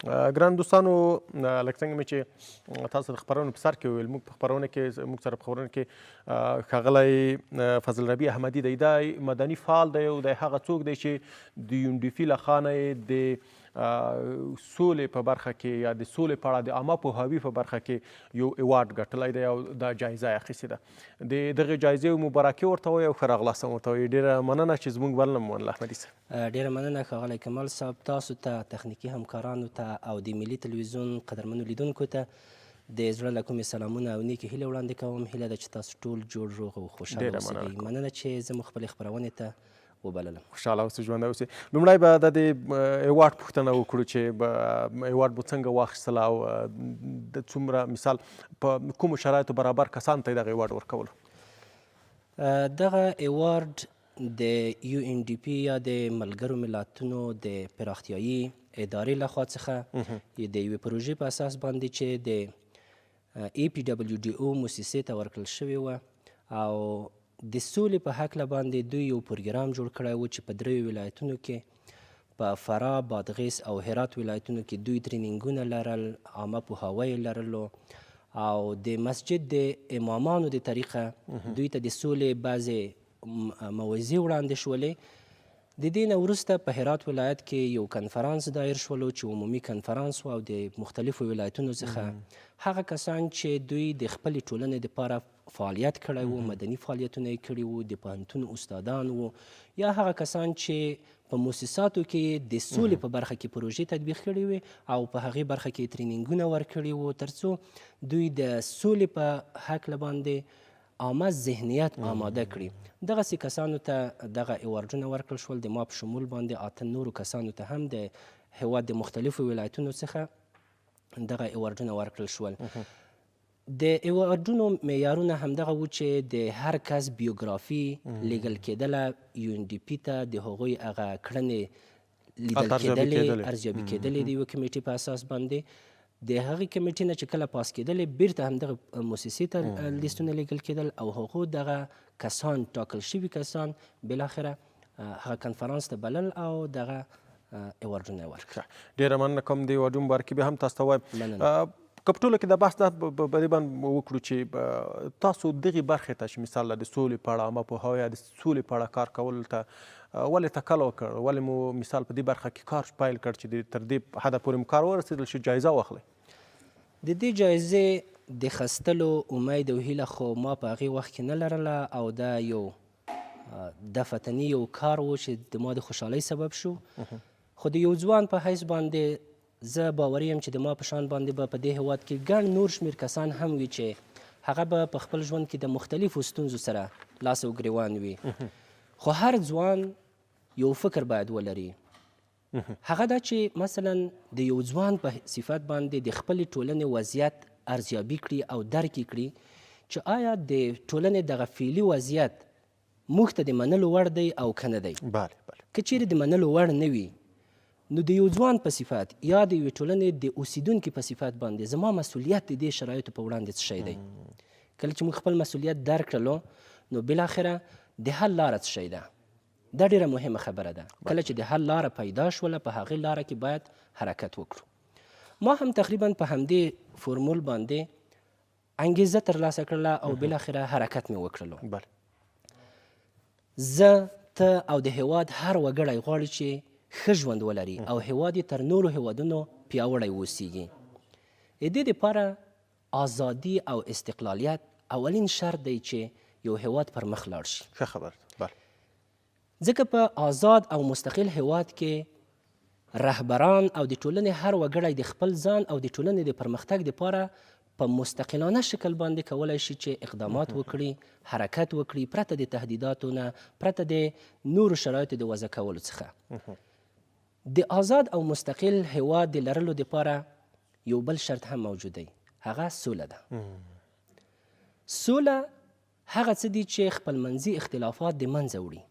ګران دوستانو لکه څنګه مې چې تاسو د خپرونې په سر کې وویل موږ په خپرونه کې موږ سره په خپرونه کې ښاغلی فضل ربیع احمدي دی دا مدني فعال دی او دی هغه څوک دی چې د یونډیفي له خوا نه یې د سولې په برخه کې یا د سولې په اړه د عامه پوهاوي په برخه کې یو ایوارډ ګټلی دی او دا جایزه یې اخیستې ده د دغې جایزې مبارکي ورته وایي او ښه راغلاست ورته وایي ډېره مننه چې زموږ بلنه مو منله احمدي صاحب ډېره مننه ښاغلی کمال صاحب تاسو ته تخنیکي همکارانو ته او د ملي تلویزیون قدرمنو لیدونکو ته د زړه له کومې سلامونه او نیکې هیلې وړاندې کوم هیله ده چې تاسو ټول جوړ روغ او خوشحاله اوسئ مننه چې زه مو خپلې خپرونې ته وبللم خوشحاله اوسئ ژوندی اوسئ لومړی به د دې ایوارډ پوښتنه وکړو چې ایوارډ مو څنګه واخیستله او د څومره مثال په کومو شرایطو برابر کسانو ته یې دغه ایوارډ ورکولو دغه ایوارډ د یو ان ډي پي یا د ملګرو ملتونو د پراختیایي ادارې لخوا څخه د یوې پروژې په اساس باندې چې د ای پي ډبلیو ډي او موسسې ته ورکړل شوې وه او د سولې په هکله باندې دوی یو پروګرام جوړ کړی و چې په دریو ولایتونو کې په فراه بادغیس او هرات ولایتونو کې دوی ټرینینګونه لرل عامه پوهاوی یې لرلو او د مسجد د امامانو د طریقه دوی ته د سولې بعضې موعظې وړاندې شولې د دې نه وروسته په هرات ولایت کې یو کنفرانس دایر شولو چې عمومي کنفرانس و او د مختلفو ولایتونو څخه هغه کسان چې دوی د خپلې ټولنې دپاره فعالیت کړی و مدني فعالیتونه یې کړي وو د پوهنتون استادان وو یا هغه کسان چې په مؤسساتو کې د سولې په برخه کې پروژې تطبیق کړي وي او په هغې برخه کې ټرینینګونه ورکړي وو تر څو دوی د سولې په هکله باندې عامه ذهنیت آماده کړي دغسې کسانو ته دغه ایوارډونه ورکړل شول د ما په شمول باندې 8 نورو کسانو ته هم د هېواد د مختلفو ولایتونو څخه دغه ایوارډونه ورکړل شول د ایوارډونو معیارونه همدغه و چې د هر کس بیوګرافي لیږل کېدله یو ان ډي پي ته د هغوی هغه کړنې لیدل کېدلې ارزیابي کېدلې د یوې کمیټې په اساس باندې د هغې کمیټې نه چې کله پاس کېدلې بیرته همدغه موسسې ته لیستونه لیږل کېدل او هغو دغه کسان ټاکل شوي کسان بالاخره هغه کنفرانس ته بلل او دغه ایوارډونه یې ورکړل ډېره مننه کوم د ایوارډونو مبارکي بیا هم تاسو ته وایم که په ټوله کې د بحث په دې باندې وکړو چې تاسو دغې برخې ته چې مثال د سولې په اړه عامه پوهاوی یا د سولې په اړه کار کولو ته ولې تکل وکړ ولې مو مثال په دې برخه کې کار پیل کړ چې تر دې حده پورې مو کار ورسېدل چې جایزه واخلئ د دې جایزې د خستلو امید او هیله خو ما په هغې وخت کې نه لرله او دا یو دفتني یو کار و چې د ما د خوشحالۍ سبب شو خو د یو ځوان په حیث باندې زه باوري یم چې د ما په شان باندې به په دې هېواد کې ګڼ نور شمېر کسان هم وي چې هغه به په خپل ژوند کې د مختلفو ستونزو سره لاس او ګریوان وي خو هر ځوان یو فکر باید ولري هغه دا چې مثلا د یو ځوان په صفت باندې د خپلې ټولنې وضعیت ارزیابي کړي او درک کړي چې آیا د ټولنې دغه فعلي وضعیت موږ ته د منلو وړ دی او که نه دی که چیرې د منلو وړ نه وي نو د یو ځوان په صفت یا د یوې ټولنې د اوسیدونکي په صفت باندې زما مسؤلیت د دې شرایطو په وړاندې څه شی دی کله چې موږ خپل مسؤلیت درک کړلو نو بالاخره د حل لاره څه شی ده دا ډېره مهمه خبره ده کله چې د حل لاره پیدا شوله په هغې لاره کې باید حرکت وکړو ما هم تقریبا په همدې فورمول باندې انګیزه ترلاسه کړله او بالاخره حرکت مې وکړلو زه ته او د هېواد هر وګړی غواړي چې ښه ژوند ولري او هېواد یې تر نورو هېوادونو پیاوړی اوسیږي د دې دپاره ازادي او استقلالیت اولین شرط دی چې یو هېواد پر مخ لاړ شي ښه خبر ځکه په آزاد او مستقل هېواد کې رهبران او د ټولنې هر وګړی د خپل ځان او د ټولنې د پرمختګ دپاره په مستقلانه شکل باندې کولی شي چې اقدامات وکړي حرکت وکړي پرته د تهدیداتو نه پرته د نورو شرایطو د وضع کولو څخه د آزاد او مستقل هېواد د لرلو دپاره یو بل شرط هم موجود دی هغه سوله ده سوله هغه څه دي چې خپلمنځي اختلافات د منځه وړي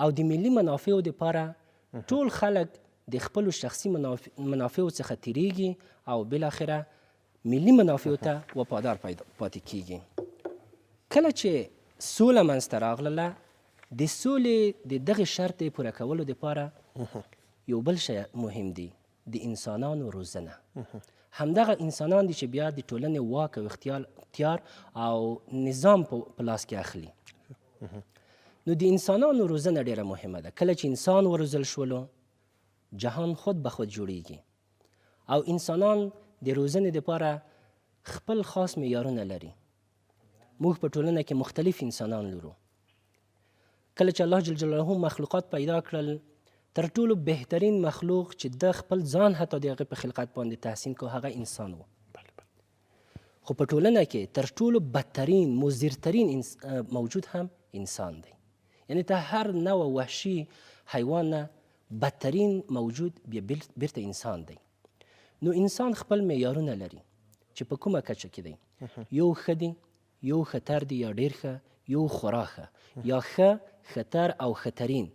او د ملي منافعو دپاره ټول خلک د خپلو شخصي منافعو څخه تیریږي او بالاخره ملي منافعو ته وفادار پاتې کیږي کله چې سوله منځته راغله د سولې د دغې شرط پوره کولو دپاره یو بل شی مهم دی د انسانانو روزنه. همدغه انسانان دي چې بیا د ټولنې واک او اختیار او نظام په لاس کې اخلي. نو د انسانانو روزنه ډیره مهمه ده. کله چې انسان وروزل شولو جهان خود به خود جوړیږي او انسانان د روزنې دپاره خپل خاص معیارونه لري. موږ په ټولنه کې مختلف انسانان لرو. کله چې الله جل جلاله مخلوقات پیدا کړل، تر ټولو بهترین مخلوق چې د خپل ځان حتی د هغې په خلقت باندې تحسین کو هغه انسان و. خو په ټولنه کې تر ټولو بدترین مضرترین موجود هم انسان دی. یعنی ته هر نوع وحشي حیوان نه بدترین موجود بیا بیرته انسان دی. نو انسان خپل معیارونه لري چې په کومه کچه کې دی. یو ښه دی، یو خطر دی یا ډیر ښه، یو خورا ښه، یا ښه، خطر او خطرین.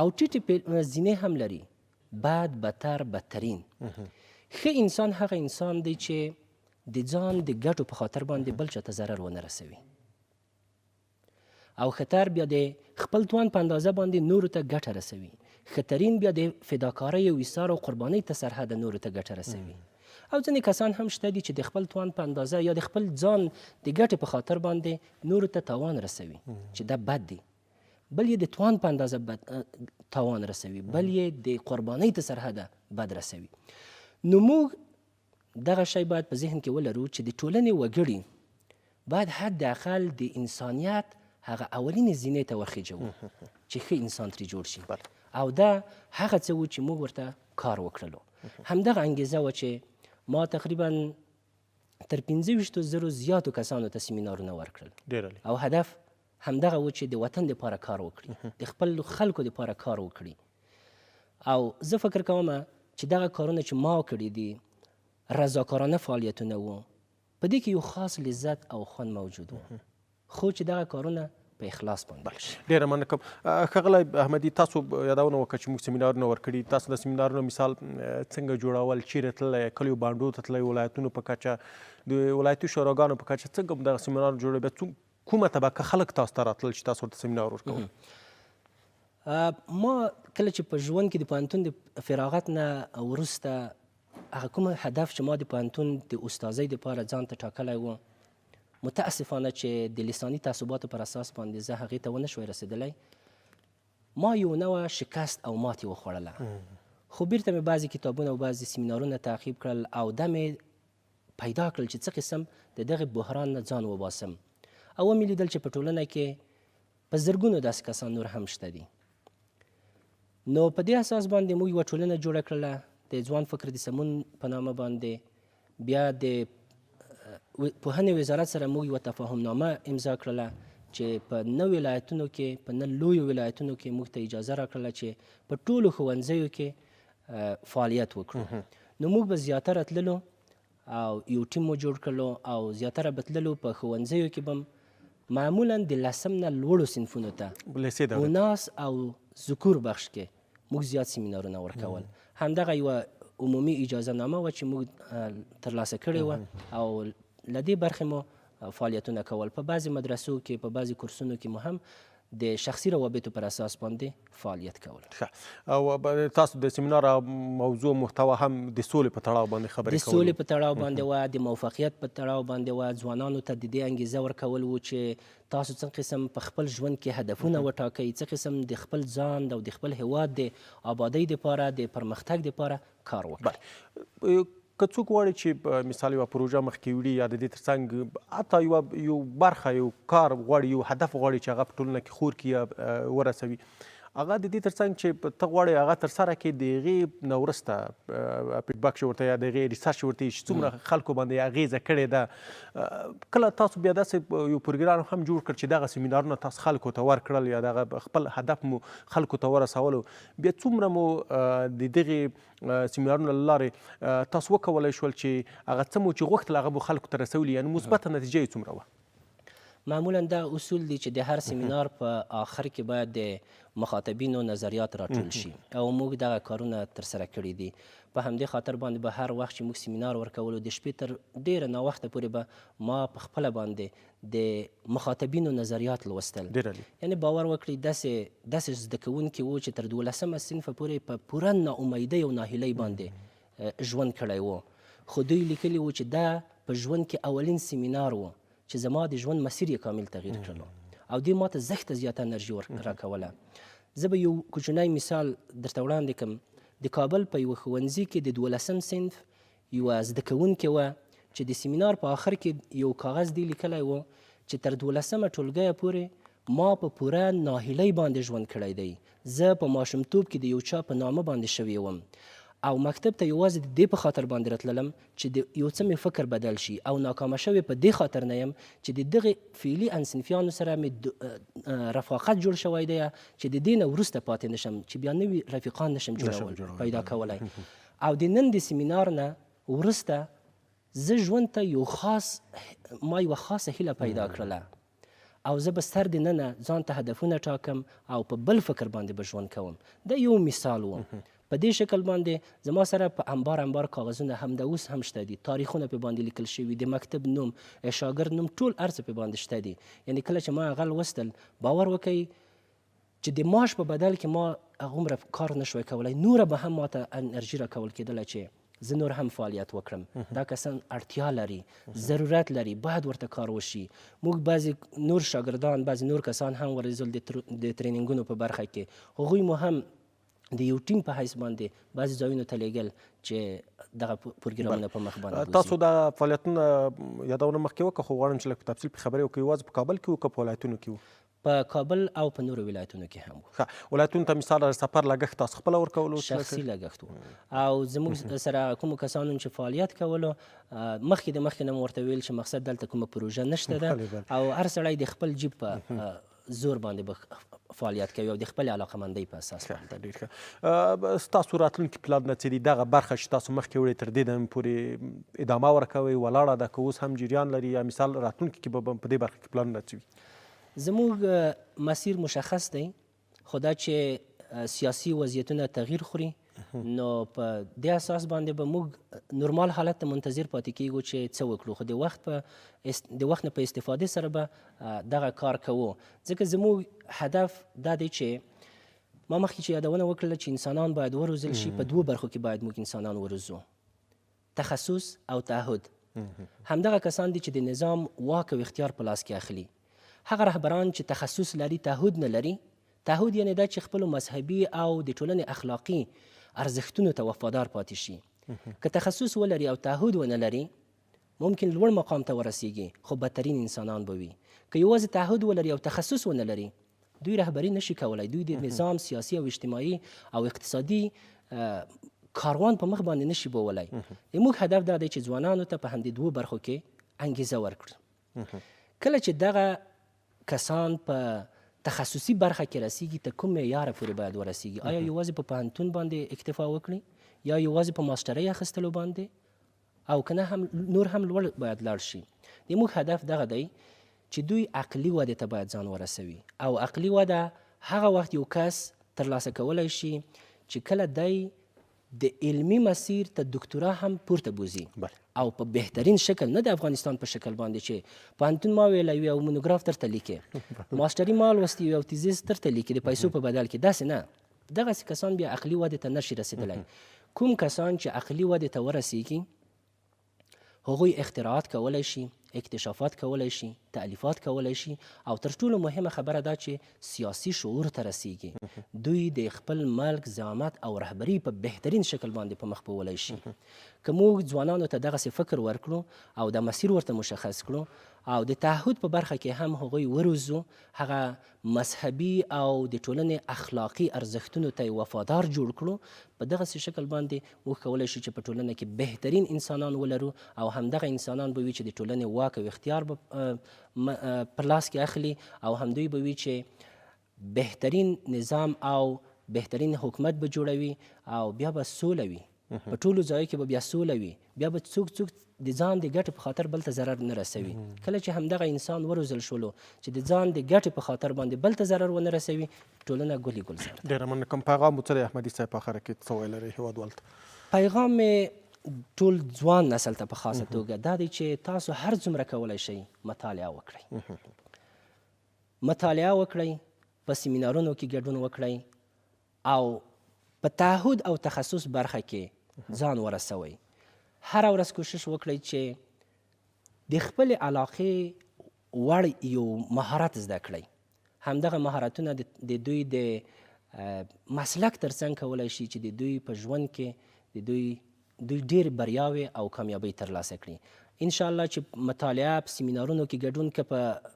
او ټیټې زینې هم لري، بد، بدتر، بدترین. ښه انسان هغه انسان دی چې د ځان د ګټو په خاطر باندې بل چاته ضرر ونه رسوي. او خطر بیا د خپل توان په اندازه باندې نورو ته ګټه رسوي. خطرین بیا د فداکارۍ او ایثار او قربانۍ ته سرحده نورو ته ګټه رسوي. او ځینې کسان هم شته دي چې د خپل توان په اندازه یا د خپل ځان د ګټې په خاطر باندې نورو ته تاوان رسوي چې دا بد دی. بل یې د توان په اندازه تاوان رسوي، بل یې د قربانۍ ته سرحده بد رسوي. نو موږ دغه شی باید په ذهن کې ولرو چې د ټولنې وګړي باید حداقل د انسانیت هغه اولینې زینې ته ورخیژوو چې ښه انسان ترې جوړ شي. او دا هغه څه و چې موږ ورته کار وکړلو. همدغه انګیزه وه چې ما تقریبا تر 25,000 زیاتو کسانو ته سیمینارونه ورکړل. او هدف همدغه و چې د وطن دپاره کار وکړي، د خپل خلکو دپاره کار وکړي. او زه فکر کوم چې دغه کارونه چې ما کړي دي رضاکارانه فعالیتونه وو. په دې کې یو خاص لذت او خوند موجود و، خو چې دغه کارونه په اخلاص باندې. ډېره مننه کوم. ښاغلی احمدي، تاسو یادونه وکړه چې موږ سیمینارونه ورکړي. تاسو د سیمینارونو مثال څنګه جوړول؟ چیرې تللی؟ کلیو بانډو ته تللی؟ ولایتونو په کچه، د ولایتي شوراګانو په کچه څنګه دغه سیمینار جوړوي؟ بیا کومه طبقه خلک تاسو ته راتلل چې تاسو ورته سیمینار ورکول؟ ما کله چې په ژوند کې د پوهنتون د فراغت نه وروسته هغه کوم هدف چې ما د پوهنتون د استاذۍ دپاره ځان ته ټاکلی و، متاسفانه چې د لساني تعصباتو پر اساس باندې زه هغې ته ونه شوی رسېدلی. ما یو نوع شکست او ماتې وخوړله. خو بیرته مې بعضې کتابونه او بعضې سیمینارونه تعقیب کړل او دا مې پیدا کړل چې څه قسم د دغې بحران نه ځان وباسم. او ومې لیدل چې په ټولنه کې په زرګونو داسې کسان نور هم شته دي. نو په دې اساس باندې موږ یوه ټولنه جوړه کړله د ځوان فکر د سمون په نامه باندې. بیا د پوهنې وزارت سره موږ یوه تفاهمنامه امضا کړله چې په 9 ولایتونو کې، په 9 لویو ولایتونو کې موږ ته اجازه راکړله چې په ټولو ښوونځیو کې فعالیت وکړو. نو موږ به زیاتره تللو او یو ټیم مو جوړ کړلو او زیاتره به تللو په ښوونځیو کې به معمولا د 10 نه لوړو صنفونو ته اناث او ذکور بخش کې موږ زیات سیمینارونه ورکول. همدغه یوه عمومي اجازه نامه وه چې موږ ترلاسه کړې وه او له دې برخې مو فعالیتونه کول. په بعضې مدرسو کې، په بعضې کورسونو کې مو هم د شخصي روابطو پر اساس باندې فعالیت کول. او تاسو د سیمینار موضوع محتوا هم د سولې په تړاو باندې خبرې کول؟ د سولې په تړاو باندې وه، د موفقیت په تړاو باندې وه. ځوانانو ته د دې انګیزه ورکول و چې تاسو څه قسم په خپل ژوند کې هدفونه وټاکئ، څه قسم د خپل ځان او د خپل هیواد د آبادۍ دپاره، د پرمختګ دپاره کار وکړئ. که څوک غواړي چې مثال یوه پروژه مخکې وړي یا د دې ترڅنګ حتی یو برخه، یو کار غواړي، یو هدف غواړي چې هغه په ټولنه کې خور کړي یا ورسوي، هغه د دې ترڅنګ چې ته غواړې هغه ترسره کړې، د هغې نه وروسته فیډبک چې ورته یا د هغې ریسرچ ورته چې څومره خلکو باندې اغېزه کړې ده. کله تاسو بیا داسې یو پروګرام هم جوړ کړ چې دغه سیمینارونه تاسو خلکو ته ورکړل یا دغه خپل هدف مو خلکو ته ورسولو، بیا څومره مو د دغې سیمینارونو له لارې تاسو وکولی شول چې هغه څه مو چې غوښتل هغه مو خلکو ته رسولي، یعنې مثبته نتیجه یې څومره وه؟ معمولا دا اصول دي چې د هر سیمینار په آخر کې باید د مخاطبینو نظریات راټول شي او موږ دغه کارونه ترسره کړي دي. په همدې خاطر باندې به هر وخت چې موږ سیمینار ورکولو د شپې تر ډېره ناوخته پورې به ما په خپله باندې د مخاطبینو نظریات لوستل. یعنې باور وکړئ داسې زده کوونکي وو چې تر 12مه صنفه پورې په پوره ناامیدۍ او ناهیلۍ باندې ژوند کړی و، خو دوی لیکلي وو چې دا په ژوند کې اولین سیمینار و چې زما د ژوند مسیر یې کامل تغییر کړلو او دې ماته زښته زیاته انرژي راکوله. زه به یو کوچنی مثال درته وړاندې کړم. د کابل په یوه ښوونځي کې د 12م صنف یوه زده کوونکې وه چې د سیمینار په آخر کې یو کاغذ دی لیکلی و چې تر 12مه ټولګیه پورې ما په پوره ناهیلۍ باندې ژوند کړی دی. زه په ماشومتوب کې د یو چا په نامه باندې شوی وم او مکتب ته یوازې د دې په خاطر باندې راتللم چې د یو څه مې فکر بدل شي او ناکامه شوی په دې خاطر نه یم چې د دغې فعلي انصنفیانو سره مې رفاقت جوړ شوی دی چې د دې نه وروسته پاتې نشم، چې بیا نوي رفیقان نشم پیدا کولی. او د نن د سیمینار نه وروسته زه ژوند ته ما یوه خاصه هیله پیدا کړله او زه به سر د ننه ځان ته هدفونه ټاکم او په بل فکر باندې به ژوند کوم. دا یو مثال و. په دې شکل باندې زما سره په انبار کاغذونه همدا اوس هم شته دي، تاریخونه پې باندې لیکل شوي، د مکتب نوم، شاګرد نوم، ټول هر څه پې باندې شته دي. یعنې کله چې ما هغه لوستل باور وکئ چې د معاش په بدل کې ما هغومره کار نشوی کولی، نوره به هم ماته انرژي راکول کېدله چې زه نور هم فعالیت وکړم. دا کسان اړتیا لري، ضرورت لري، باید ورته کار وشي. موږ بعضې نور شاګردان، بعضې نور کسان هم ورزول د ټرینینګونو په برخه کې، هغوی مو هم د یو ټیم په حیث باندې بعضې ځایونو ته لیږل چې دغه پروګرامونه په مخ باندې بوځي. تاسو دا فعالیتونه یادونه مخکې وکړه، خو غواړم چې لږ په تفصیل پې خبرې وکړو. یوازې په کابل کې وو که په ولایتونو کې وو؟ په کابل او په نورو ولایتونو کې هم وو. ولایتونو ته مثال سفر لګښت تاسو خپله ورکولو؟ شخصي لګښت وو او زموږ سره کومو کسانو چې فعالیت کولو مخکې د مخکې نه مو ورته ویل چې مقصد دلته کومه پروژه نشته ده او هر سړی د خپل جیب په زور باندې به فعالیت کوي او د خپل علاقمندۍ په اساس باندې. ستاسو راتلونکي پلانونه څه دي؟ دغه برخه چې تاسو مخکې وړئ تر دې دمې پورې ادامه ورکوئ، ولاړه ده، که اوس هم جریان لري، یا مثال راتلونکي کې به په دې برخه کې پلانونه څه وي؟ زموږ مسیر مشخص دی، خو دا چې سیاسي وضعیتونه تغییر خوري نو په دې اساس باندې به موږ نورمال حالت ته منتظر پاتې کیږو چې څه وکړو، خو د وخت نه په استفادې سره به دغه کار کوو. ځکه زموږ هدف دا دی چې ما مخکې چې یادونه وکړله چې انسانان باید وروزل شي، په 2 برخو کې باید موږ انسانان وروزو: تخصص او تعهد. همدغه کسان دي چې د نظام واک او اختیار په لاس کې اخلي. هغه رهبران چې تخصص لري تعهد نه لري. تعهد یعنې دا چې خپلو مذهبي او د ټولنې اخلاقي ارزښتونو ته وفادار پاتې شي. که تخصص ولري او تعهد ونه لري ممکن لوړ مقام ته ورسیږي، خو بدترین انسانان به وي. که یوازې تعهد ولري او تخصص ونه لري دوی رهبري نشي کولی، دوی د نظام سیاسي او اجتماعي او اقتصادي کاروان په مخ باندې نشي بولی. موږ هدف دا دی چې ځوانانو ته په همدې 2 برخو کې انګیزه ورکړو. کله چې دغه کسان په تخصصي برخه کې رسیږي ته کوم معیاره پورې باید ورسیږي؟ آیا یوازې په پوهنتون باندې اکتفا وکړي یا یوازې په ماسټرۍ اخیستلو باندې، او که نه هم نور هم لوړ باید لاړ شي؟ د موږ هدف دغه دی چې دوی عقلي ودې ته باید ځان ورسوي، او عقلي وده هغه وخت یو کس ترلاسه کولی شي چې کله دی د علمي مسیر ته دکتورا هم پورته بوزي او په بهترین شکل، نه د افغانستان په شکل باندې چې پوهنتون ما ویلی وي او مونوګراف درته لیکي، ماسټري ما لوستي وي او تیزیس درته لیکي د پیسو په بدل کې. داسې نه، دغسې کسان بیا عقلي ودې ته نشي رسېدلی. کوم کسان چې عقلي ودې ته ورسیږي هغوی اختراعات کولی شي، اکتشافات کولی شي، تألیفات کولی شي، او تر ټولو مهمه خبره دا چې سیاسي شعور ته رسیږي. دوی د خپل ملک زعامت او رهبري په بهترین شکل باندې په مخ بیولی شي. که موږ ځوانانو ته دغسې فکر ورکړو او د مسیر ورته مشخص کړو او د تعهد په برخه کې هم هغوی وروزو، هغه مذهبي او د ټولنې اخلاقي ارزښتونو ته وفادار جوړ کړو، په دغسې شکل باندې موږ کولی شو چې په ټولنه کې بهترین انسانان ولرو او همدغه انسانان به وي چې د ټولنې واک او اختیار به پر لاس کې اخلي، او همدوی به وي چې بهترین نظام او بهترین حکومت به جوړوي او بیا به سوله وي. په ټولو ځایو کې به بیا سوله وي، بیا به څوک د ځان د ګټې په خاطر بل ته ضرر نه رسوي. کله چې همدغه انسان وروزل شولو چې د ځان د ګټې په خاطر باندې بل ته ضرر ونه رسوي، ټولنه ګلي ګلزار ده. ډېره مننه. کوم پیغام مو څه دی احمدي صاحب په اخره کې څه ویل لرئ هیوادوالو ته؟ پیغام مې ټول ځوان نسل ته په خاصه توګه دا دی چې تاسو هر څومره کولی شئ مطالعه وکړئ، مطالعه وکړئ، په سیمینارونو کې ګډون وکړئ او په تعهد او تخصص برخه کې ځان ورسوئ. هره ورځ کوشش وکړئ چې د خپلې علاقې وړ یو مهارت زده کړئ. همدغه مهارتونه د دوی د مسلک ترڅنګ کولی شي چې د دوی په ژوند کې د دوی ډېر بریاوې او کامیابۍ ترلاسه کړي. انشاءالله چې مطالعه په سیمینارونو کې ګډون که په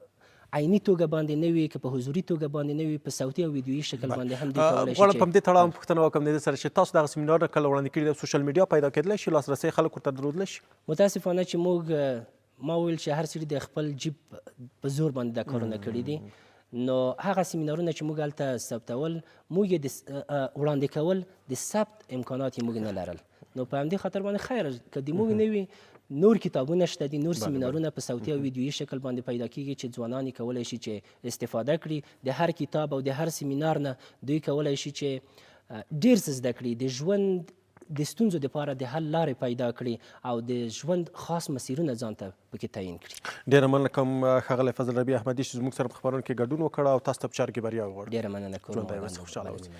عیني توګه باندې نه وي، که په حضوري توګه باندې نه وي، په صوتي او ویډیویي شکل باندې هم دوی کولی شي. غواړم په همدې تړاو پوښتنه وکړم د دې سره چې تاسو دغه سیمینارونه کله وړاندې کړي دي، سوشل میډیا پیدا کېدلی شي، لاسرسی خلک ورته درلودلی شي؟ متاسفانه چې موږ ما وویل چې هر سړي د خپل جیب په زور باندې دا کارونه کړي دي، نو هغه سیمینارونه چې موږ هلته ثبتول، موږ یې وړاندې کول د ثبت امکانات یې موږ نه لرل. نو په همدې خاطر باندې خیر که د موږ نه وي، نور کتابونه شته دي، نور سیمینارونه په صوتي او ویډیویي شکل باندې پیدا کیږي چې ځوانان یې کولی شي چې استفاده کړي. د هر کتاب او د هر سیمینار نه دوی کولی شي چې ډېر څه زده کړي، د ژوند د ستونزو دپاره د حل لارې پیدا کړي او د ژوند خاص مسیرونه ځان ته پکې تعیین کړي. ډېره مننه کوم ښاغلی فضل ربیع احمدي چې زموږ سره په خپرونه کې ګډون وکړ او تاسو ته په چارو کې بریا وغواړو. ډېره مننه کوم. ژوندی اوسئ، خوشحاله اوسئ.